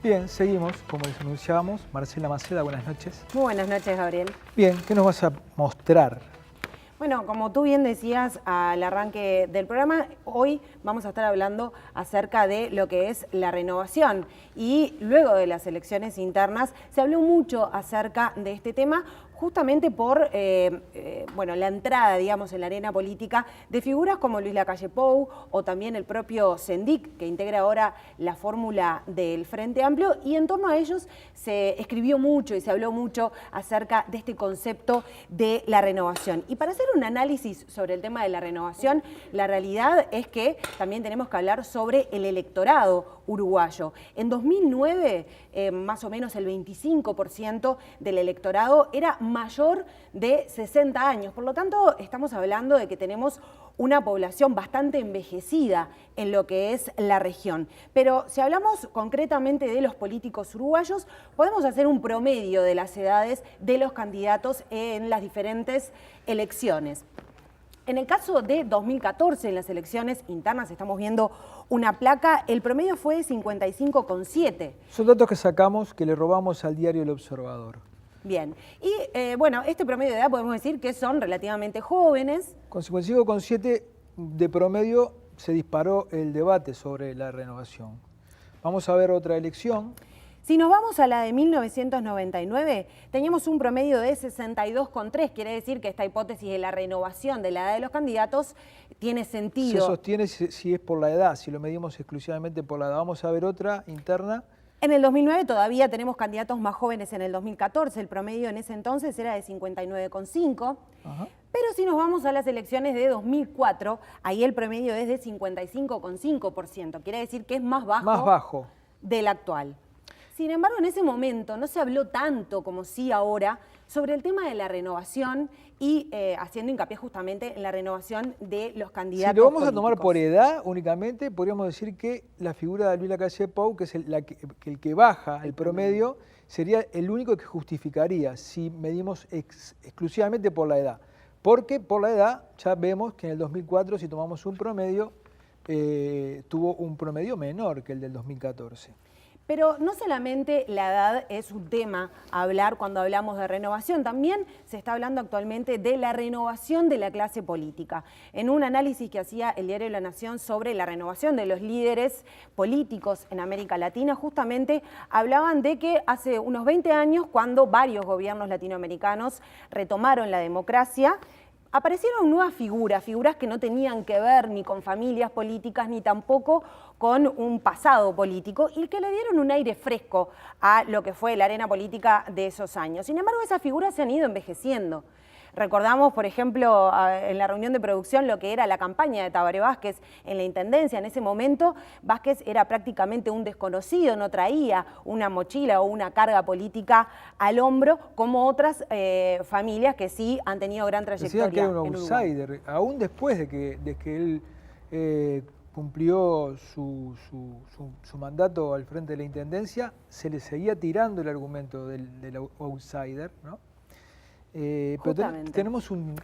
Bien, seguimos, como les anunciábamos. Marcela Maceda, buenas noches. Muy buenas noches, Gabriel. Bien, ¿qué nos vas a mostrar? Bueno, como tú bien decías al arranque del programa, hoy vamos a estar hablando acerca de lo que es la renovación. Y luego de las elecciones internas se habló mucho acerca de este tema, justamente por la entrada, digamos, en la arena política de figuras como Luis Lacalle Pou o también el propio Sendik, que integra ahora la fórmula del Frente Amplio, y en torno a ellos se escribió mucho y se habló mucho acerca de este concepto de la renovación. Y para hacer un análisis sobre el tema de la renovación, la realidad es que también tenemos que hablar sobre el electorado uruguayo. En 2009, más o menos el 25% del electorado era mayor de 60 años. Por lo tanto, estamos hablando de que tenemos una población bastante envejecida en lo que es la región. Pero si hablamos concretamente de los políticos uruguayos, podemos hacer un promedio de las edades de los candidatos en las diferentes elecciones. En el caso de 2014, en las elecciones internas, estamos viendo una placa, el promedio fue de 55,7. Son datos que sacamos, que le robamos al diario El Observador. Bien, y este promedio de edad podemos decir que son relativamente jóvenes. Con 55,7 de promedio se disparó el debate sobre la renovación. Vamos a ver otra elección. Si nos vamos a la de 1999, teníamos un promedio de 62,3. Quiere decir que esta hipótesis de la renovación de la edad de los candidatos tiene sentido. Se sostiene si es por la edad, si lo medimos exclusivamente por la edad. Vamos a ver otra interna. En el 2009 todavía tenemos candidatos más jóvenes en el 2014. El promedio en ese entonces era de 59,5. Pero si nos vamos a las elecciones de 2004, ahí el promedio es de 55,5%. Quiere decir que es más bajo del actual. Sin embargo, en ese momento no se habló tanto como sí ahora sobre el tema de la renovación y haciendo hincapié justamente en la renovación de los candidatos. Si lo vamos a tomar por edad únicamente, podríamos decir que la figura de Luis Lacalle Pou, que es el que baja el promedio, sería el único que justificaría si medimos exclusivamente por la edad. Porque por la edad ya vemos que en el 2004, si tomamos un promedio, tuvo un promedio menor que el del 2014. Pero no solamente la edad es un tema a hablar cuando hablamos de renovación, también se está hablando actualmente de la renovación de la clase política. En un análisis que hacía el diario La Nación sobre la renovación de los líderes políticos en América Latina, justamente hablaban de que hace unos 20 años, cuando varios gobiernos latinoamericanos retomaron la democracia, aparecieron nuevas figuras que no tenían que ver ni con familias políticas ni tampoco con un pasado político y que le dieron un aire fresco a lo que fue la arena política de esos años. Sin embargo, esas figuras se han ido envejeciendo. Recordamos, por ejemplo, en la reunión de producción lo que era la campaña de Tabaré Vázquez en la Intendencia. En ese momento, Vázquez era prácticamente un desconocido, no traía una mochila o una carga política al hombro, como otras familias que sí han tenido gran trayectoria. Decía que era un outsider, aún después de que él cumplió su mandato al frente de la Intendencia, se le seguía tirando el argumento del outsider, ¿no? Pero tenemos un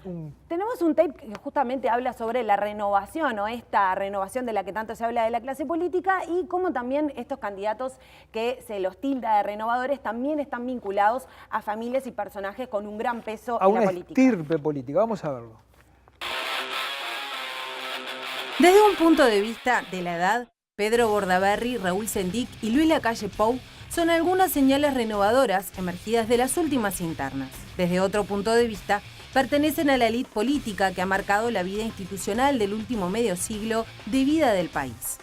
tape que justamente habla sobre la renovación o esta renovación de la que tanto se habla de la clase política y cómo también estos candidatos que se los tilda de renovadores también están vinculados a familias y personajes con un gran peso en la política. A una estirpe política, vamos a verlo. Desde un punto de vista de la edad, Pedro Bordaberry, Raúl Sendik y Luis Lacalle Pou son algunas señales renovadoras emergidas de las últimas internas. Desde otro punto de vista, pertenecen a la élite política que ha marcado la vida institucional del último medio siglo de vida del país.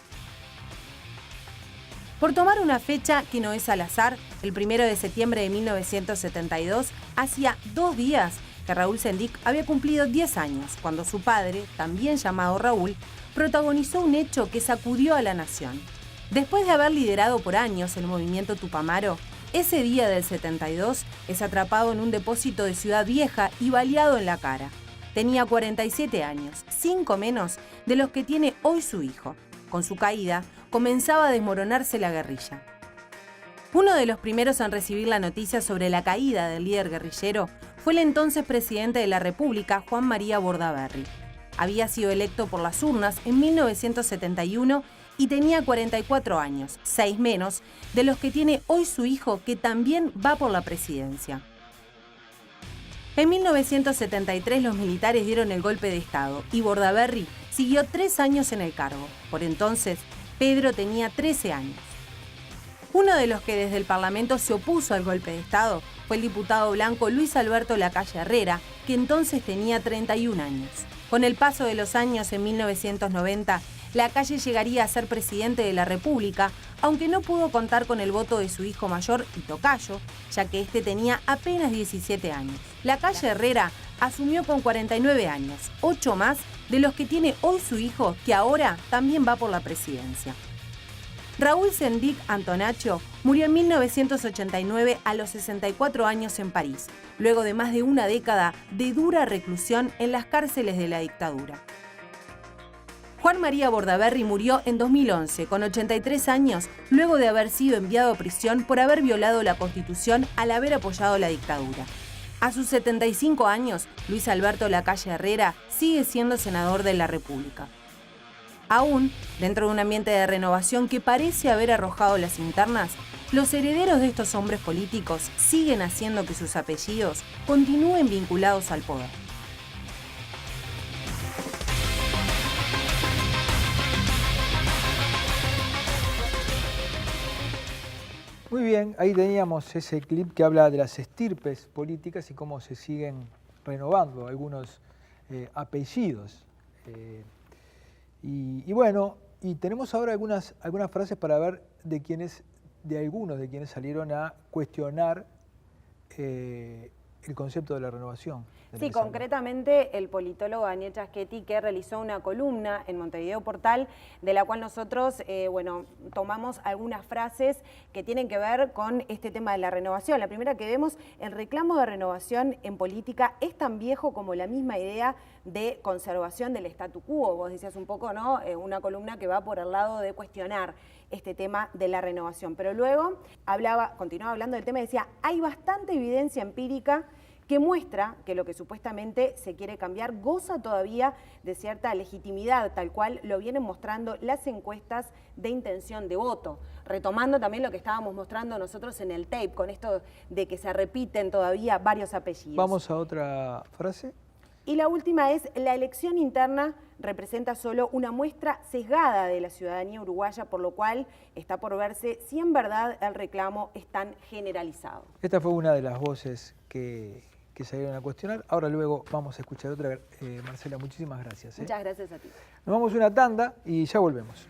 Por tomar una fecha que no es al azar, el 1 de septiembre de 1972, hacía 2 días que Raúl Sendik había cumplido 10 años, cuando su padre, también llamado Raúl, protagonizó un hecho que sacudió a la nación. Después de haber liderado por años el movimiento Tupamaro, ese día del 72 es atrapado en un depósito de Ciudad Vieja y baleado en la cara. Tenía 47 años, 5 menos de los que tiene hoy su hijo. Con su caída, comenzaba a desmoronarse la guerrilla. Uno de los primeros en recibir la noticia sobre la caída del líder guerrillero fue el entonces presidente de la República, Juan María Bordaberry. Había sido electo por las urnas en 1971 y tenía 44 años, 6 menos de los que tiene hoy su hijo, que también va por la presidencia. En 1973 los militares dieron el golpe de Estado y Bordaberry siguió 3 años en el cargo. Por entonces, Pedro tenía 13 años. Uno de los que desde el Parlamento se opuso al golpe de Estado fue el diputado blanco Luis Alberto Lacalle Herrera, que entonces tenía 31 años. Con el paso de los años, en 1990, Lacalle llegaría a ser presidente de la República, aunque no pudo contar con el voto de su hijo mayor y tocayo, ya que este tenía apenas 17 años. Lacalle Herrera asumió con 49 años, 8 más de los que tiene hoy su hijo, que ahora también va por la presidencia. Raúl Sendic Antonaccio murió en 1989 a los 64 años en París, luego de más de una década de dura reclusión en las cárceles de la dictadura. Juan María Bordaberry murió en 2011, con 83 años, luego de haber sido enviado a prisión por haber violado la Constitución al haber apoyado la dictadura. A sus 75 años, Luis Alberto Lacalle Herrera sigue siendo senador de la República. Aún, dentro de un ambiente de renovación que parece haber arrojado las internas, los herederos de estos hombres políticos siguen haciendo que sus apellidos continúen vinculados al poder. Muy bien, ahí teníamos ese clip que habla de las estirpes políticas y cómo se siguen renovando algunos apellidos. Y bueno, y tenemos ahora algunas frases para ver de algunos de quienes salieron a cuestionar el concepto de la renovación. Sí, concretamente el politólogo Daniel Chaschetti, que realizó una columna en Montevideo Portal, de la cual nosotros tomamos algunas frases que tienen que ver con este tema de la renovación. La primera que vemos: el reclamo de renovación en política es tan viejo como la misma idea de conservación del statu quo. Vos decías un poco, ¿no? Una columna que va por el lado de cuestionar este tema de la renovación. Pero luego continuaba hablando del tema y decía: hay bastante evidencia empírica que muestra que lo que supuestamente se quiere cambiar goza todavía de cierta legitimidad, tal cual lo vienen mostrando las encuestas de intención de voto. Retomando también lo que estábamos mostrando nosotros en el tape, con esto de que se repiten todavía varios apellidos. Vamos a otra frase. Y la última es: la elección interna representa solo una muestra sesgada de la ciudadanía uruguaya, por lo cual está por verse si en verdad el reclamo es tan generalizado. Esta fue una de las voces que salieron a cuestionar. Ahora luego vamos a escuchar otra. Marcela, muchísimas gracias. Muchas gracias a ti. Nos vamos a una tanda y ya volvemos.